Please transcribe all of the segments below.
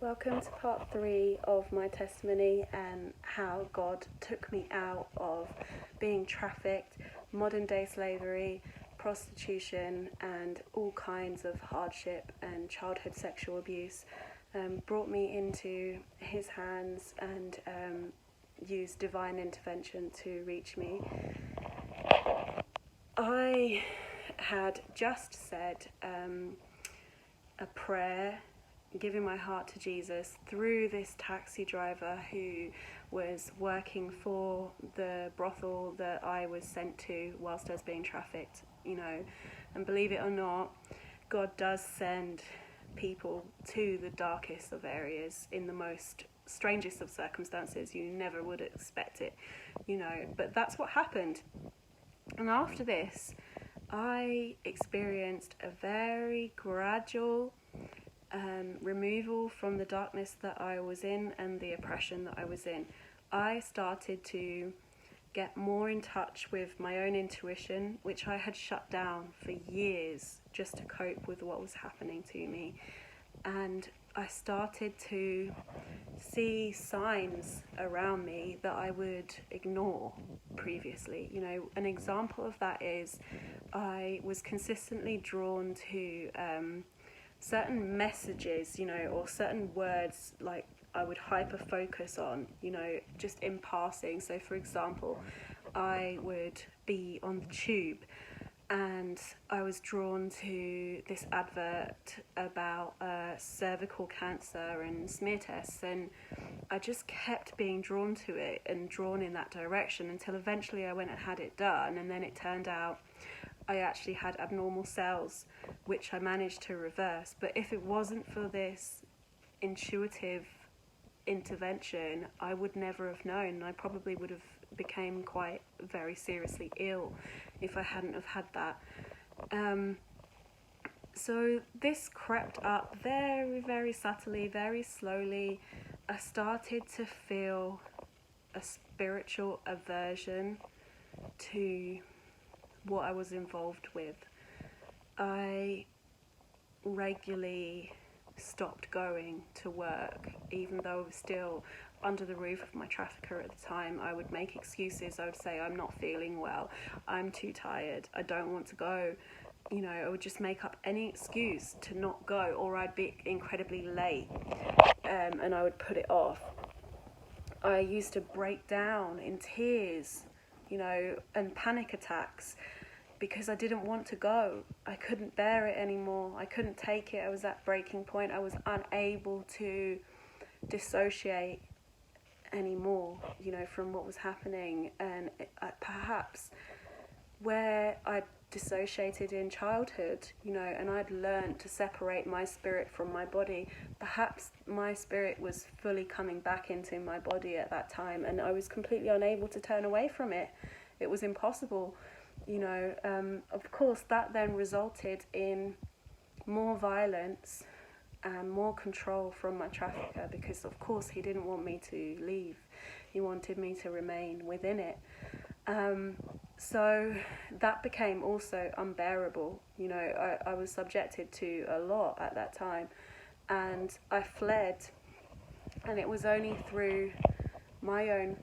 Welcome to part 3 of my testimony and how God took me out of being trafficked, modern day slavery, prostitution and all kinds of hardship and childhood sexual abuse, brought me into his hands and used divine intervention to reach me. I had just said a prayer giving my heart to Jesus through this taxi driver who was working for the brothel that I was sent to whilst I was being trafficked, and believe it or not, God does send people to the darkest of areas in the most strangest of circumstances. You never would expect it, but that's what happened. And after this, I experienced a very gradual removal from the darkness that I was in and the oppression that I was in. I started to get more in touch with my own intuition, which I had shut down for years just to cope with what was happening to me. And I started to see signs around me that I would ignore previously. An example of that is I was consistently drawn to certain messages, or certain words like I would hyper focus on, just in passing. So for example, I would be on the tube and I was drawn to this advert about cervical cancer and smear tests, and I just kept being drawn to it and drawn in that direction until eventually I went and had it done, and then it turned out I actually had abnormal cells, which I managed to reverse. But if it wasn't for this intuitive intervention, I would never have known. I probably would have became quite very seriously ill if I hadn't have had that. So this crept up very, very subtly, very slowly. I started to feel a spiritual aversion to what I was involved with. I regularly stopped going to work, even though I was still under the roof of my trafficker at the time. I would make excuses. I would say, I'm not feeling well, I'm too tired, I don't want to go. I would just make up any excuse to not go, or I'd be incredibly late, and I would put it off. I used to break down in tears, and panic attacks, because I didn't want to go. I couldn't bear it anymore. I couldn't take it. I was at breaking point. I was unable to dissociate anymore, from what was happening. And perhaps where I dissociated in childhood, and I'd learned to separate my spirit from my body, perhaps my spirit was fully coming back into my body at that time, and I was completely unable to turn away from it. It was impossible. Of course, that then resulted in more violence and more control from my trafficker, because of course he didn't want me to leave. He wanted me to remain within it. So that became also unbearable. I was subjected to a lot at that time, and I fled, and it was only through my own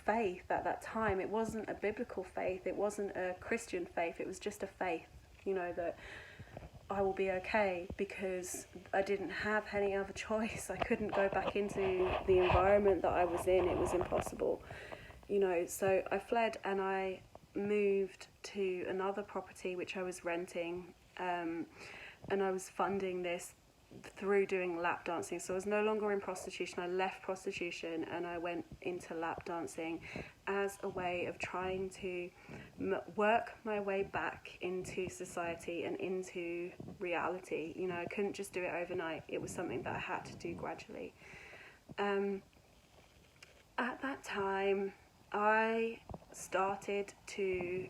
faith at that time. It wasn't a biblical faith, it wasn't a Christian faith, it was just a faith, that I will be okay, because I didn't have any other choice. I couldn't go back into the environment that I was in. It was impossible, so I fled and I moved to another property which I was renting, and I was funding this through doing lap dancing. So I was no longer in prostitution. I left prostitution and I went into lap dancing as a way of trying to work my way back into society and into reality. I couldn't just do it overnight. It was something that I had to do gradually. At that time, I started to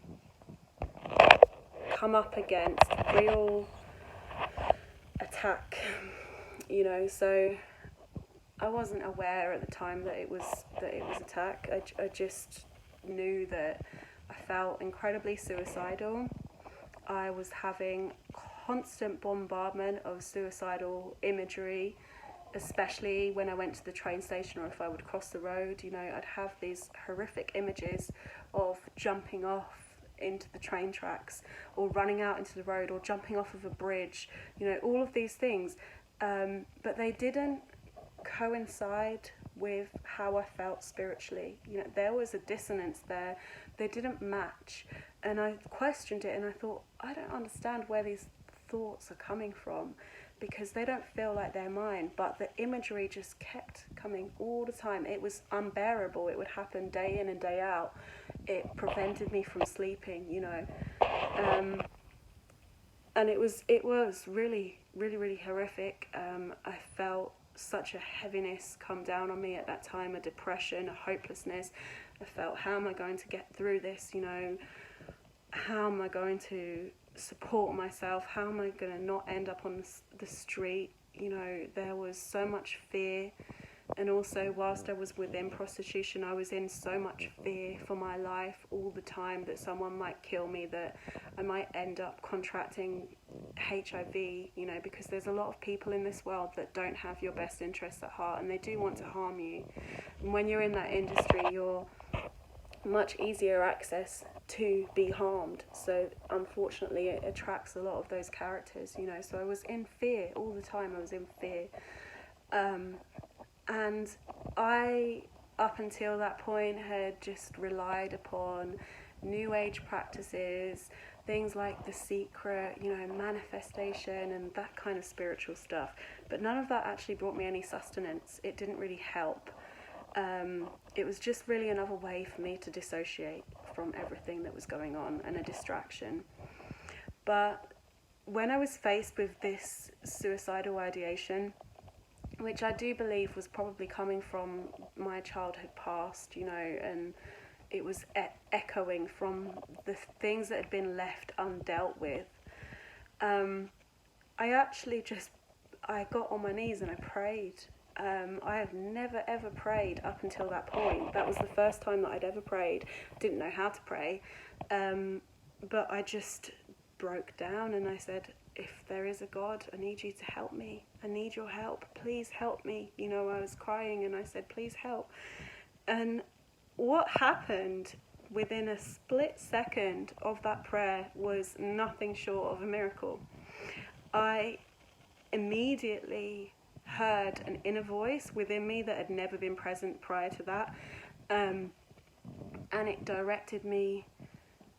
come up against real attack, so I wasn't aware at the time that it was attack. I just knew that I felt incredibly suicidal. I was having constant bombardment of suicidal imagery especially when I went to the train station or if I would cross the road, I'd have these horrific images of jumping off into the train tracks or running out into the road or jumping off of a bridge, all of these things. But they didn't coincide with how I felt spiritually. There was a dissonance there. They didn't match. And I questioned it and I thought, I don't understand where these thoughts are coming from, because they don't feel like they're mine. But the imagery just kept coming all the time. It was unbearable. It would happen day in and day out. It prevented me from sleeping, and it was really, really, really horrific. I felt such a heaviness come down on me at that time, a depression, a hopelessness. I felt, how am I going to get through this? How am I going to support myself? How am I going to not end up on the street? There was so much fear. And also, whilst I was within prostitution, I was in so much fear for my life all the time, that someone might kill me, that I might end up contracting HIV, because there's a lot of people in this world that don't have your best interests at heart, and they do want to harm you. And when you're in that industry, you're much easier access to be harmed. So unfortunately, it attracts a lot of those characters, So I was in fear all the time. I was in fear. And I, up until that point, had just relied upon New Age practices, things like The Secret, manifestation and that kind of spiritual stuff. But none of that actually brought me any sustenance. It didn't really help. It was just really another way for me to dissociate from everything that was going on, and a distraction. But when I was faced with this suicidal ideation, which I do believe was probably coming from my childhood past, and it was echoing from the things that had been left undealt with, I got on my knees and I prayed. I have never ever prayed up until that point. That was the first time that I'd ever prayed. Didn't know how to pray, but I just broke down and I said, if there is a God, I need you to help me. I need your help. Please help me. I was crying and I said, please help. And what happened within a split second of that prayer was nothing short of a miracle. I immediately heard an inner voice within me that had never been present prior to that. And it directed me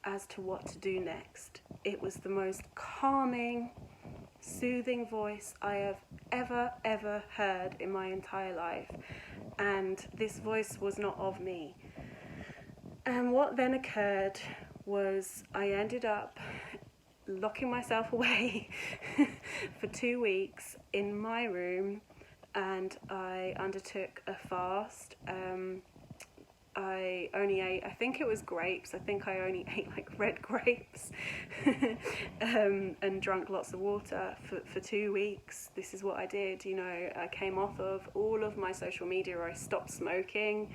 as to what to do next. It was the most calming, soothing voice I have ever heard in my entire life. And this voice was not of me. And what then occurred was I ended up locking myself away for 2 weeks in my room, and I undertook a fast. I only ate, I think it was grapes. I think I only ate like red grapes and drank lots of water for 2 weeks. This is what I did. I came off of all of my social media. I stopped smoking.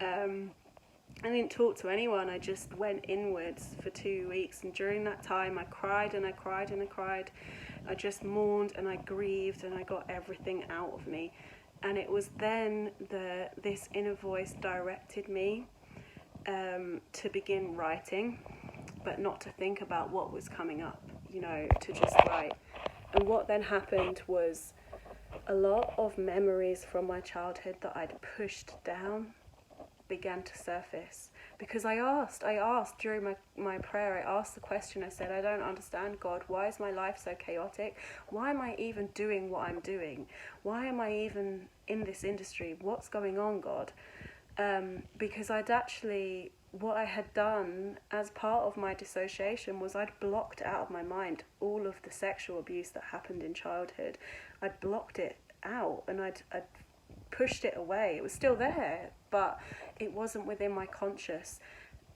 I didn't talk to anyone. I just went inwards for 2 weeks. And during that time, I cried and I cried and I cried. I just mourned and I grieved and I got everything out of me. And it was then this inner voice directed me to begin writing, but not to think about what was coming up, to just write. And what then happened was a lot of memories from my childhood that I'd pushed down began to surface. Because I asked during my prayer, I asked the question, I said, I don't understand, God, why is my life so chaotic? Why am I even doing what I'm doing? Why am I even in this industry? What's going on, God? Because what I had done as part of my dissociation was I'd blocked out of my mind all of the sexual abuse that happened in childhood. I'd blocked it out and I'd pushed it away. It was still there, but it wasn't within my conscious.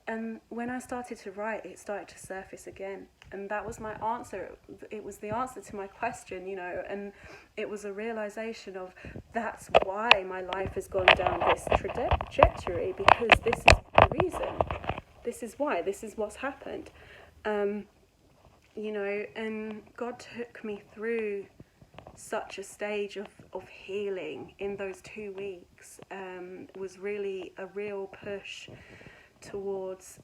And when I started to write, it started to surface again. And that was my answer. It was the answer to my question, and it was a realization of that's why my life has gone down this trajectory, because this is the reason. This is why. This is what's happened. And God took me through such a stage of healing in those 2 weeks. Was really a real push towards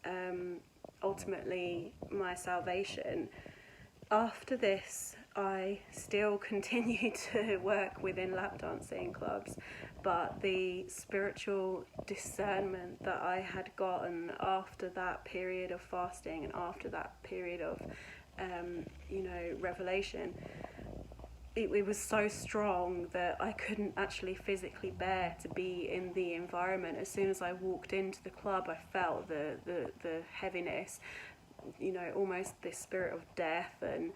ultimately my salvation. After this, I still continued to work within lap dancing clubs, but the spiritual discernment that I had gotten after that period of fasting and after that period of revelation, it was so strong that I couldn't actually physically bear to be in the environment. As soon as I walked into the club, I felt the heaviness, almost this spirit of death and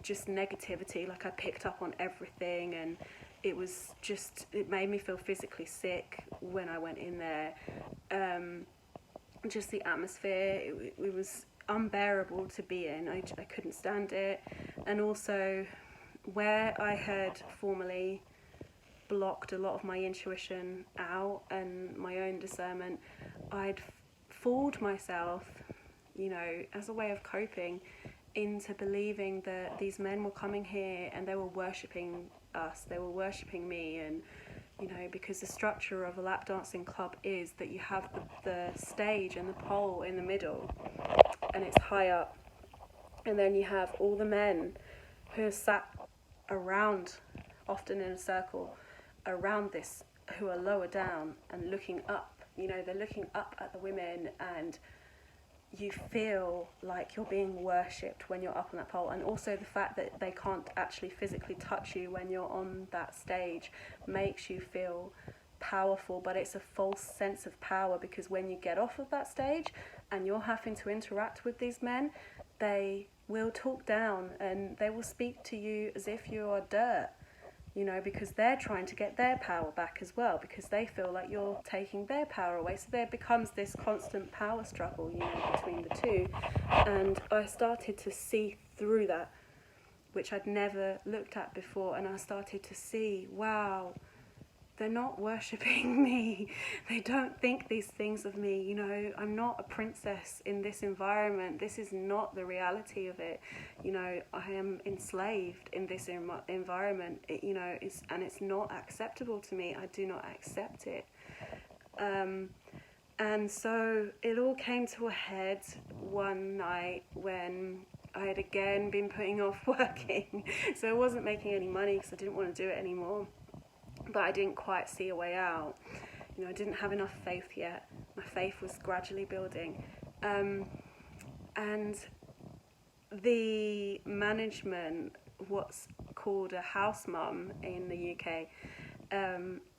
just negativity. Like I picked up on everything, and it made me feel physically sick when I went in there. Just the atmosphere, it was unbearable to be in. I couldn't stand it. And also, where I had formerly blocked a lot of my intuition out and my own discernment, I'd fooled myself, as a way of coping, into believing that these men were coming here and they were worshipping us, they were worshipping me. And because the structure of a lap dancing club is that you have the stage and the pole in the middle, and it's high up, and then you have all the men who are sat around, often in a circle, around this, who are lower down and looking up. They're looking up at the women, and you feel like you're being worshipped when you're up on that pole. And also the fact that they can't actually physically touch you when you're on that stage makes you feel powerful, but it's a false sense of power, because when you get off of that stage and you're having to interact with these men, they will talk down and they will speak to you as if you are dirt, because they're trying to get their power back as well, because they feel like you're taking their power away. So there becomes this constant power struggle, between the two. And I started to see through that, which I'd never looked at before. And I started to see, wow, they're not worshipping me. They don't think these things of me. I'm not a princess in this environment. This is not the reality of it. I am enslaved in this environment. It's not acceptable to me. I do not accept it. And so it all came to a head one night when I had again been putting off working. So I wasn't making any money because I didn't want to do it anymore. But I didn't quite see a way out. I didn't have enough faith yet. My faith was gradually building. And the management, what's called a house mum in the UK,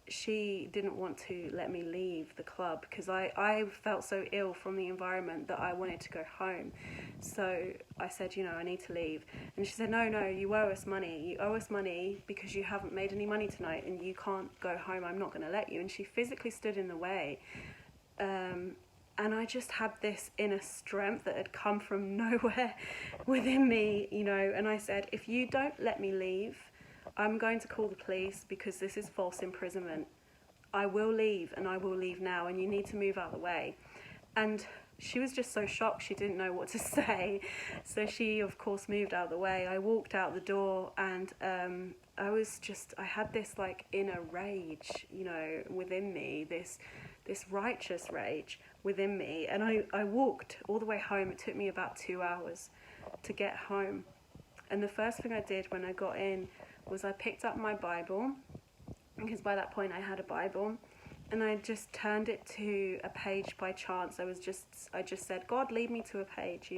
she didn't want to let me leave the club because I felt so ill from the environment that I wanted to go home. So I said, I need to leave. And she said, no, you owe us money. You owe us money because you haven't made any money tonight and you can't go home. I'm not going to let you. And she physically stood in the way. And I just had this inner strength that had come from nowhere within me, and I said, if you don't let me leave, I'm going to call the police because this is false imprisonment. I will leave, and I will leave now, and you need to move out of the way. And she was just so shocked, she didn't know what to say. So she, of course, moved out of the way. I walked out the door, and I had this inner rage, within me, this righteous rage within me. And I walked all the way home. It took me about 2 hours to get home. And the first thing I did when I got in was I picked up my Bible, because by that point I had a Bible, and I just turned it to a page by chance. I just said, God, lead me to a page,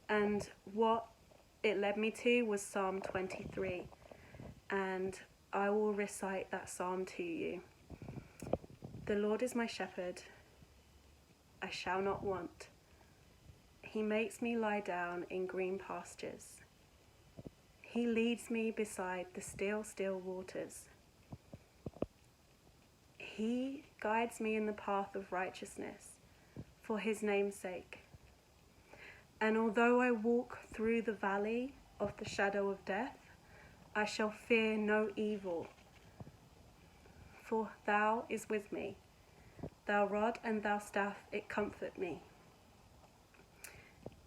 and what it led me to was Psalm 23, and I will recite that psalm to you. The Lord is my shepherd, I shall not want. He makes me lie down in green pastures. He leads me beside the still waters. He guides me in the path of righteousness for his name's sake. And although I walk through the valley of the shadow of death, I shall fear no evil, for thou is with me. Thou rod and thou staff, it comfort me.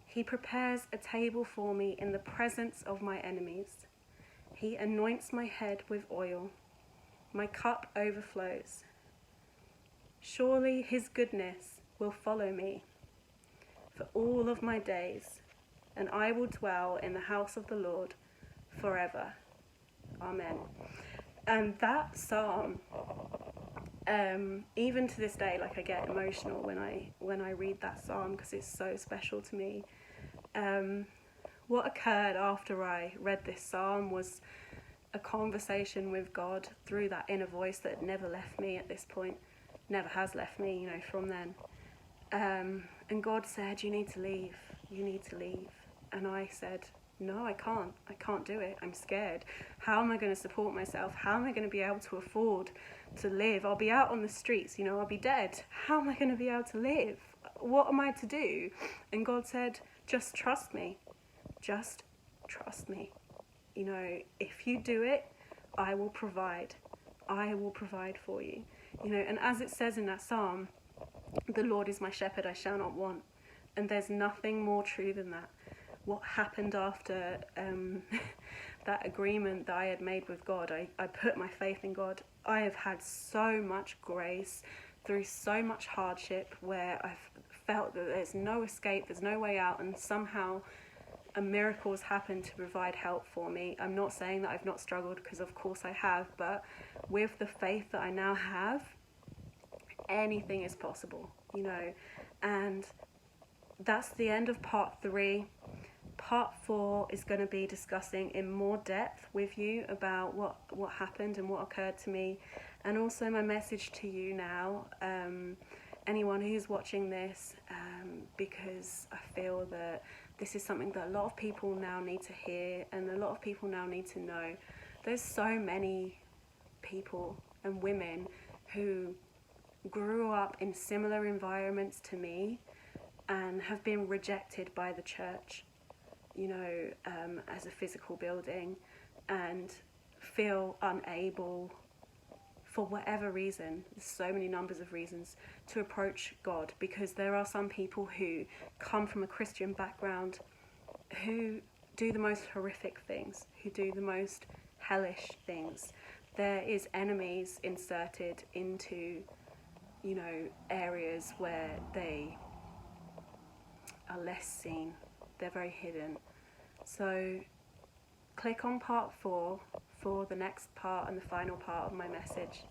He prepares a table for me in the presence of my enemies. He anoints my head with oil. My cup overflows. Surely his goodness will follow me for all of my days, and I will dwell in the house of the Lord forever. Amen. And that psalm, even to this day, like I get emotional when I read that psalm because it's so special to me. What occurred after I read this psalm was a conversation with God through that inner voice that had never left me at this point, never has left me, from then. And God said, you need to leave. And I said, no, I can't do it. I'm scared. How am I going to support myself? How am I going to be able to afford to live? I'll be out on the streets, I'll be dead. How am I going to be able to live? What am I to do? And God said, just trust me. Just trust me. If you do it, I will provide. I will provide for you. And as it says in that psalm, the Lord is my shepherd, I shall not want. And there's nothing more true than that. What happened after that agreement that I had made with God, I put my faith in God. I have had so much grace through so much hardship where I've felt that there's no escape, there's no way out, and somehow a miracle has happened to provide help for me. I'm not saying that I've not struggled, because of course I have, but with the faith that I now have, anything is possible, and that's the end of part 3. Part 4 is going to be discussing in more depth with you about what happened and what occurred to me, and also my message to you now, anyone who's watching this, because I feel that this is something that a lot of people now need to hear and a lot of people now need to know. There's so many people and women who grew up in similar environments to me and have been rejected by the church, as a physical building, and feel unable, for whatever reason, there's so many numbers of reasons, to approach God, because there are some people who come from a Christian background who do the most horrific things, who do the most hellish things. There is enemies inserted into, areas where they are less seen. They're very hidden. So click on part 4 for the next part and the final part of my message.